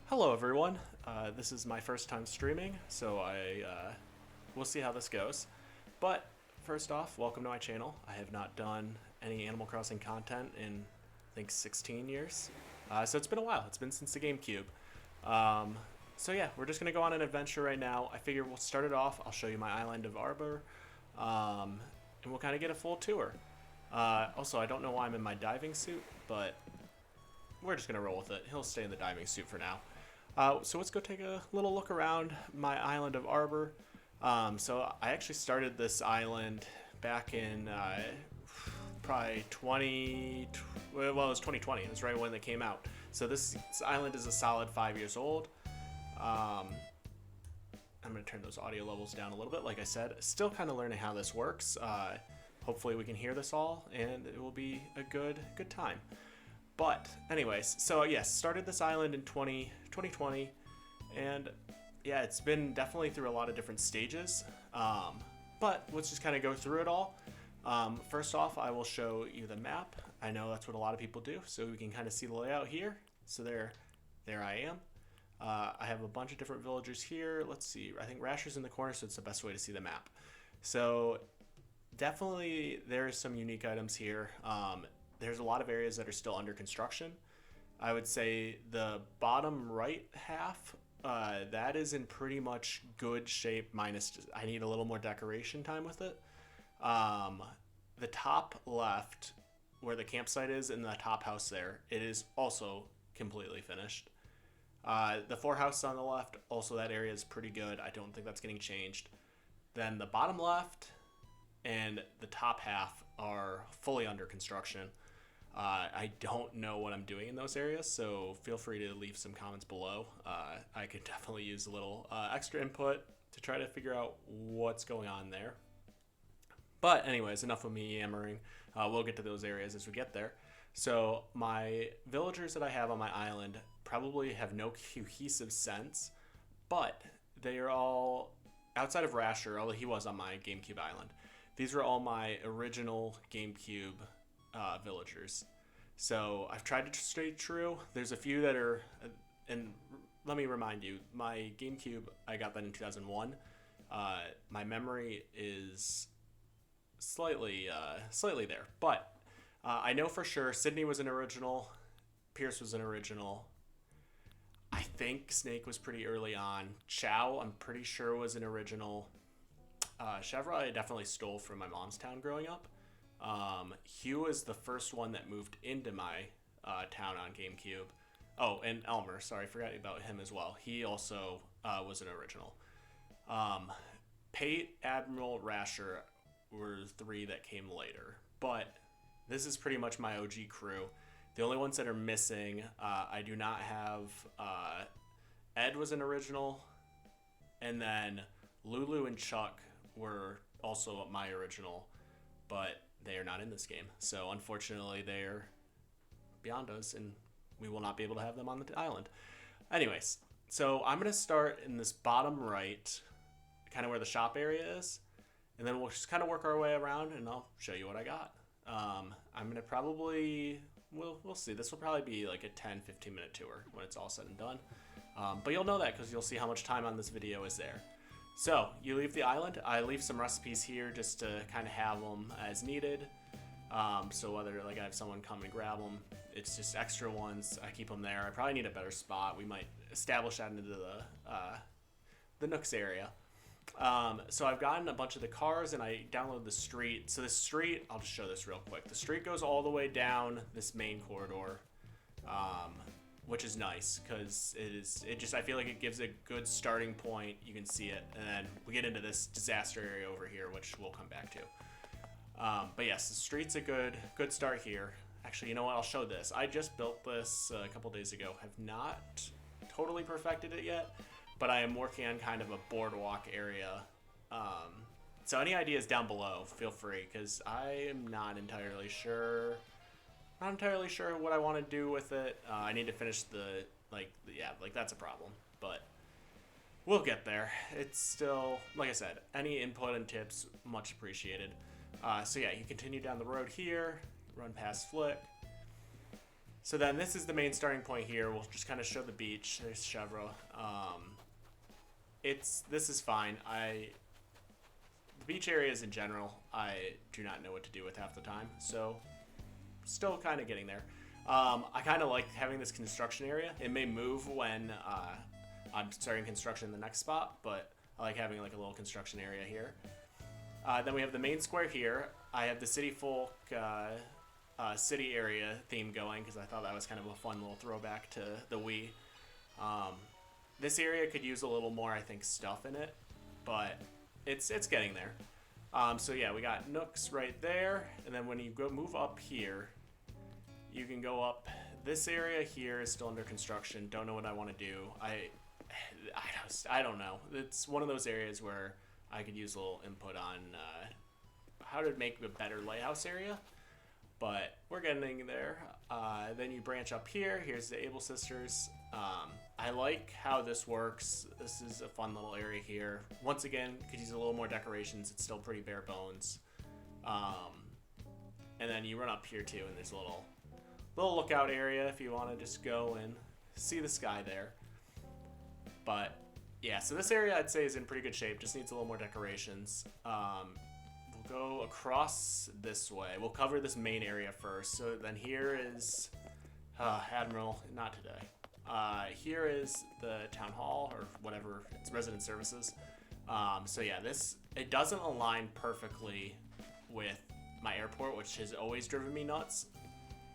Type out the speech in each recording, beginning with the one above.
Hello everyone. This is my first time streaming, so we'll see how this goes. But first off, welcome to my channel. I have not done any Animal Crossing content in I think 16 years, so it's been a while. It's been since the GameCube. So yeah, we're just gonna go on an adventure right now. I figure we'll start it off. I'll show you my island of Arbor, and we'll kind of get a full tour. Also, I don't know why I'm in my diving suit, but we're just gonna roll with it. He'll stay in the diving suit for now. So let's go take a little look around my island of Arbor. So I actually started this island back in probably well, it was 2020. It was right when they came out. So this island is a solid 5 years old. I'm going to turn those audio levels down a little bit. Like I said, still kind of learning how this works. Hopefully we can hear this all, and it will be a good time. But anyways, so yes, started this island in 2020, and yeah, it's been definitely through a lot of different stages. But let's just kind of go through it all. First off, I will show you the map. I know that's what a lot of people do, so we can kind of see the layout here. So there I am. I have a bunch of different villagers here. Let's see, I think Rasher's in the corner, so it's the best way to see the map. So definitely there's some unique items here. There's a lot of areas that are still under construction. I would say the bottom right half, that is in pretty much good shape, minus I need a little more decoration time with it. The top left, where the campsite is, in the top house there, it is also completely finished. The four houses on the left, also that area is pretty good. I don't think that's getting changed. Then the bottom left and the top half are fully under construction. I don't know what I'm doing in those areas, so feel free to leave some comments below. I could definitely use a little extra input to try to figure out what's going on there. But anyways, enough of me yammering. We'll get to those areas as we get there. So my villagers that I have on my island probably have no cohesive sense, but they are all, outside of Rasher, although he was on my GameCube island, these were all my original GameCube villagers. So I've tried to stay true. There's a few that are, and let me remind you, my GameCube, I got that in 2001. My memory is slightly there, but I know for sure Sydney was an original, Pierce was an original. I think Snake was pretty early on. Chow, I'm pretty sure, was an original. Chevrolet I definitely stole from my mom's town growing up. Hugh was the first one that moved into my town on GameCube. Oh, and Elmer, sorry, I forgot about him as well. He also was an original. Pate, Admiral, Rasher were three that came later. But this is pretty much my OG crew. The only ones that are missing, I do not have... Ed was an original, and then Lulu and Chuck were also my original, but they are not in this game. So unfortunately, they're beyond us, and we will not be able to have them on the island. Anyways, so I'm going to start in this bottom right, kind of where the shop area is, and then we'll just kind of work our way around, and I'll show you what I got. I'm going to probably, we'll see. This will probably be like a 10-15 minute tour when it's all said and done. But you'll know that because you'll see how much time on this video is there. So you leave the island. I leave some recipes here just to kind of have them as needed. So whether like I have someone come and grab them, it's just extra ones. I keep them there. I probably need a better spot. We might establish that into the Nooks area. So I've gotten a bunch of the cars and I downloaded the street. So the street, I'll just show this real quick. The street goes all the way down this main corridor, which is nice because I feel like it gives a good starting point. You can see it, and then we get into this disaster area over here, which we'll come back to. But yes, the street's a good start here. Actually, you know what? I'll show this. I just built this a couple days ago. Have not totally perfected it yet, but I am working on kind of a boardwalk area. So any ideas down below, feel free, because I am not entirely sure. Not entirely sure what I want to do with it. I need to finish that's a problem, but we'll get there. It's still, like I said, any input and tips, much appreciated. So yeah, you continue down the road here, run past Flick. So then this is the main starting point here. We'll just kind of show the beach. There's Chevra. This is fine. The beach areas in general, I do not know what to do with half the time. So still kind of getting there. I kind of like having this construction area. It may move when I'm starting construction in the next spot, but I like having like a little construction area here. Then we have the main square here. I have the city folk city area theme going because I thought that was kind of a fun little throwback to the Wii. This area could use a little more, I think, stuff in it, but it's getting there. So yeah, we got nooks right there, and then when you move up here, you can go up. This area here is still under construction. Don't know what I want to do. I don't know. It's one of those areas where I could use a little input on how to make a better lighthouse area, but we're getting there. Then you branch up here. Here's the Able Sisters. I like how this works. This is a fun little area here. Once again, could use a little more decorations. It's still pretty bare bones. And then you run up here too, and there's a little lookout area if you want to just go and see the sky there. But yeah, so this area I'd say is in pretty good shape. Just needs a little more decorations. We'll go across this way. We'll cover this main area first. So then here is Admiral, not today. Here is the town hall or whatever, it's resident services. So yeah, it doesn't align perfectly with my airport, which has always driven me nuts,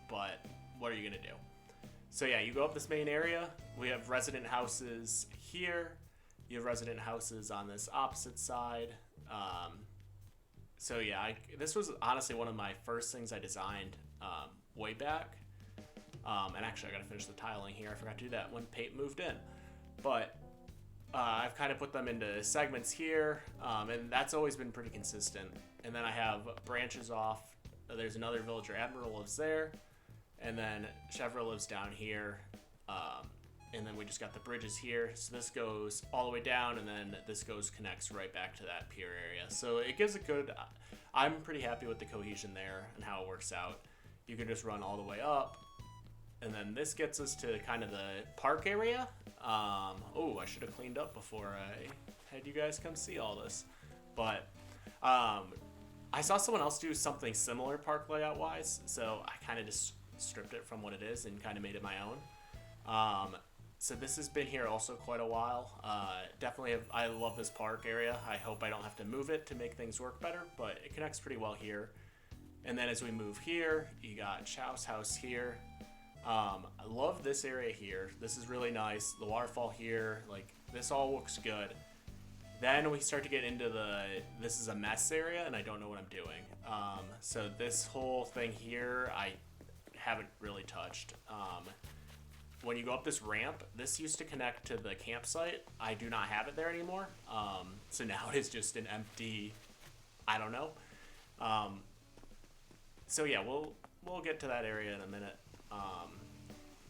but what are you gonna do? So yeah, you go up this main area. We have resident houses here. You have resident houses on this opposite side. So yeah, this was honestly one of my first things I designed way back. And actually, I gotta finish the tiling here. I forgot to do that when Pate moved in. But I've kind of put them into segments here, and that's always been pretty consistent. And then I have branches off. There's another villager. Admiral lives there. And then Chevra lives down here. And then we just got the bridges here. So this goes all the way down, and then this connects right back to that pier area. So it gives a good... I'm pretty happy with the cohesion there and how it works out. You can just run all the way up. And then this gets us to kind of the park area. Oh, I should have cleaned up before I had you guys come see all this. But I saw someone else do something similar park layout wise, so I kind of just stripped it from what it is and kind of made it my own. So this has been here also quite a while. Definitely I love this park area. I hope I don't have to move it to make things work better, but it connects pretty well here. And then as we move here, you got Chow's house here. I love this area here. This is really nice. The waterfall here, like this all looks good. Then we start to get into this is a mess area, and I don't know what I'm doing. So this whole thing here, I haven't really touched. When you go up this ramp, this used to connect to the campsite. I do not have it there anymore. So now it is just an empty, I don't know. So yeah, we'll get to that area in a minute.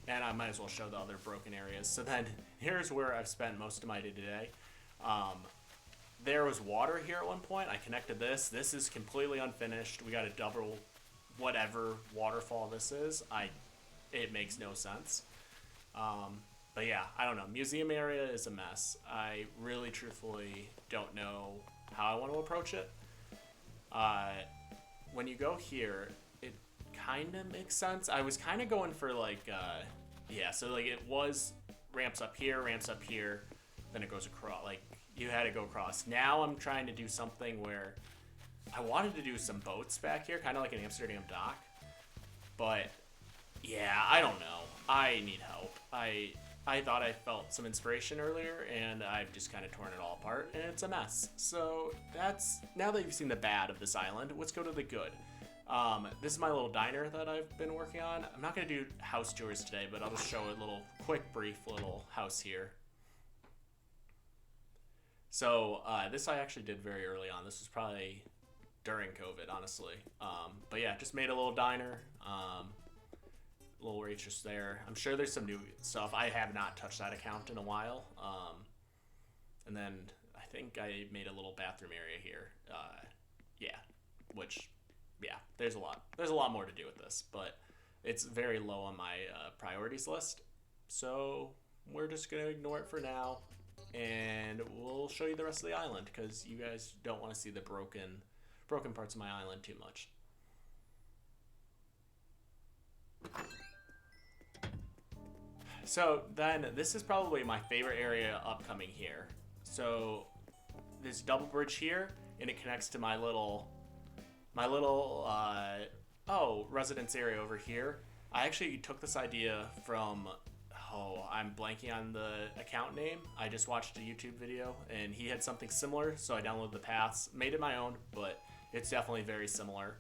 And I might as well show the other broken areas. So then here's where I've spent most of my day today. There was water here at one point. I connected this. This is completely unfinished. We got a double whatever waterfall this is. It makes no sense. But yeah, I don't know. Museum area is a mess. I really truthfully don't know how I want to approach it. When you go here, it kind of makes sense. I was kind of going for like, so like it was ramps up here, then it goes across, like you had to go across. Now I'm trying to do something where I wanted to do some boats back here, kind of like an Amsterdam dock, but yeah, I don't know. I need help. I thought I felt some inspiration earlier, and I've just kind of torn it all apart, and it's a mess. So now that you've seen the bad of this island, let's go to the good. This is my little diner that I've been working on. I'm not going to do house tours today, but I'll just show a little brief little house here. So this I actually did very early on. This was probably during COVID, honestly. But yeah, just made a little diner. Little waitress there. I'm sure there's some new stuff. I have not touched that account in a while. And then I think I made a little bathroom area here. There's a lot more to do with this, but it's very low on my priorities list. So we're just gonna ignore it for now, and we'll show you the rest of the island because you guys don't want to see the broken parts of my island too much. So then this is probably my favorite area upcoming here. So this double bridge here, and it connects to my little residence area over here. I actually took this idea from, I'm blanking on the account name. I just watched a YouTube video and he had something similar, so I downloaded the paths, made it my own, but it's definitely very similar.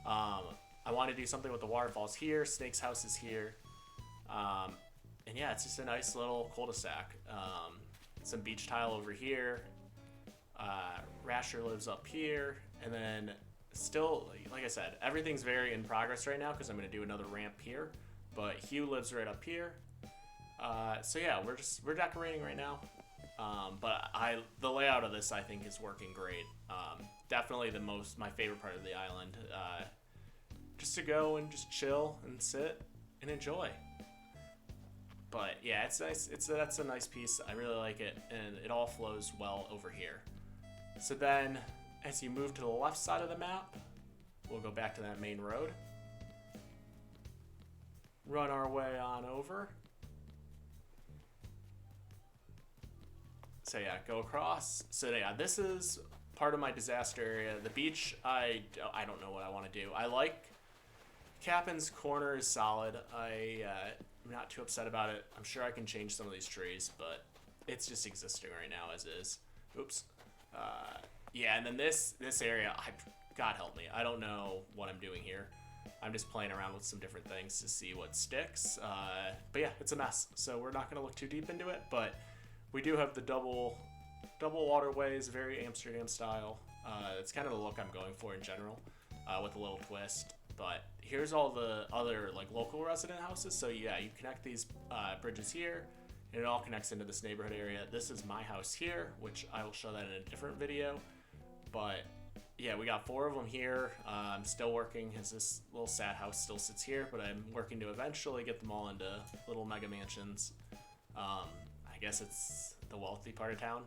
I want to do something with the waterfalls here, Snake's house is here, and yeah, it's just a nice little cul-de-sac. Some beach tile over here. Rasher lives up here, and then still, like I said, everything's very in progress right now because I'm going to do another ramp here, but Hugh lives right up here. So yeah, we're decorating right now, but the layout of this I think is working great. Definitely my favorite part of the island, just to go and just chill and sit and enjoy. But yeah, it's nice. That's a nice piece. I really like it, and it all flows well over here. So then, as you move to the left side of the map, we'll go back to that main road. Run our way on over. So yeah, go across. So yeah, this is part of my disaster area. The beach, I don't know what I want to do. I like Captain's Corner is solid. I'm not too upset about it. I'm sure I can change some of these trees, but it's just existing right now as is. Oops. Yeah, and then this area, God help me, I don't know what I'm doing here. I'm just playing around with some different things to see what sticks. But yeah, it's a mess, so we're not going to look too deep into it, but we do have the double waterways, very Amsterdam style. It's kind of the look I'm going for in general, with a little twist. But here's all the other like local resident houses. So yeah, you connect these bridges here, and it all connects into this neighborhood area. This is my house here, which I will show that in a different video. But yeah, we got 4 of them here. I'm still working as this little sad house still sits here, but I'm working to eventually get them all into little mega mansions. I guess it's the wealthy part of town,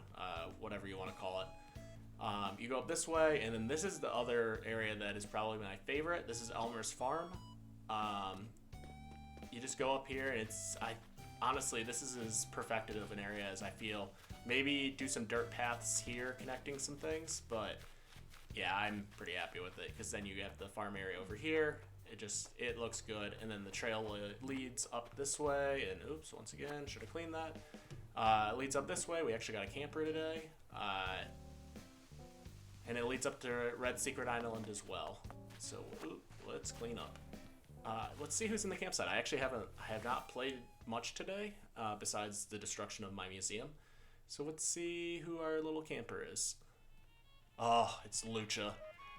whatever you want to call it. You go up this way, and then this is the other area that is probably my favorite. This is Elmer's Farm. You just go up here, and honestly, this is as perfected of an area as I feel. Maybe do some dirt paths here connecting some things, but yeah, I'm pretty happy with it because then you have the farm area over here. It looks good, and then the trail leads up this way, and oops, once again, should have cleaned that. It leads up this way. We actually got a camper today, and it leads up to Red Secret Island as well. So let's clean up. Let's see who's in the campsite. I have not played much today, besides the destruction of my museum. So let's see who our little camper is. Oh, it's Lucha.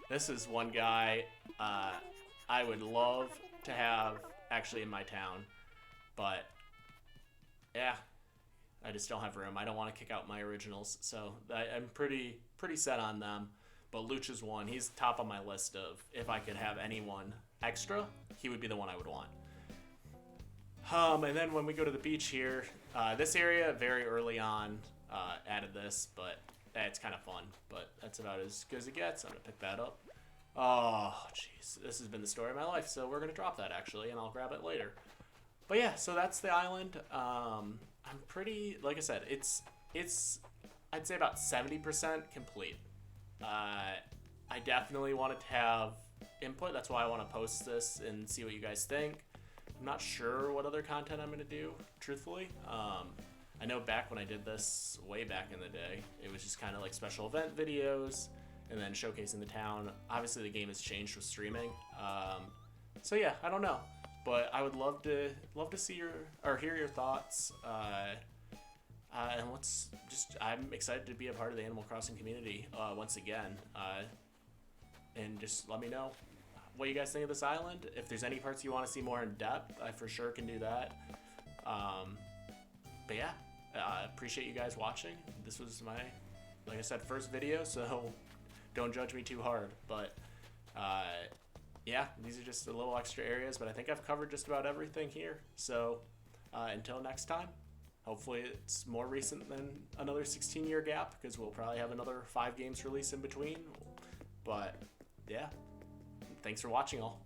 This is one guy I would love to have actually in my town, but yeah, I just don't have room. I don't want to kick out my originals, so I'm pretty set on them. But Lucha's one. He's top on my list of if I could have anyone extra, he would be the one I would want. And then when we go to the beach here, this area very early on added this, but it's kind of fun. But that's about as good as it gets. I'm gonna pick that up. Oh, jeez, this has been the story of my life. So we're gonna drop that actually, and I'll grab it later. But yeah, so that's the island. I'm pretty, like I said, it's I'd say about 70% complete. I definitely wanted to have input. That's why I want to post this and see what you guys think. I'm not sure what other content I'm going to do, truthfully. I know back when I did this way back in the day, it was just kind of like special event videos and then showcasing the town. Obviously the game has changed with streaming. So yeah, I don't know, but I would love to see hear your thoughts. And I'm excited to be a part of the Animal Crossing community once again. And just let me know what you guys think of this island. If there's any parts you want to see more in depth, I for sure can do that. But yeah, appreciate you guys watching. This was my, like I said, first video, so don't judge me too hard. But yeah, these are just a little extra areas, but I think I've covered just about everything here. So until next time, hopefully it's more recent than another 16-year gap, because we'll probably have another 5 games release in between. But yeah, thanks for watching all.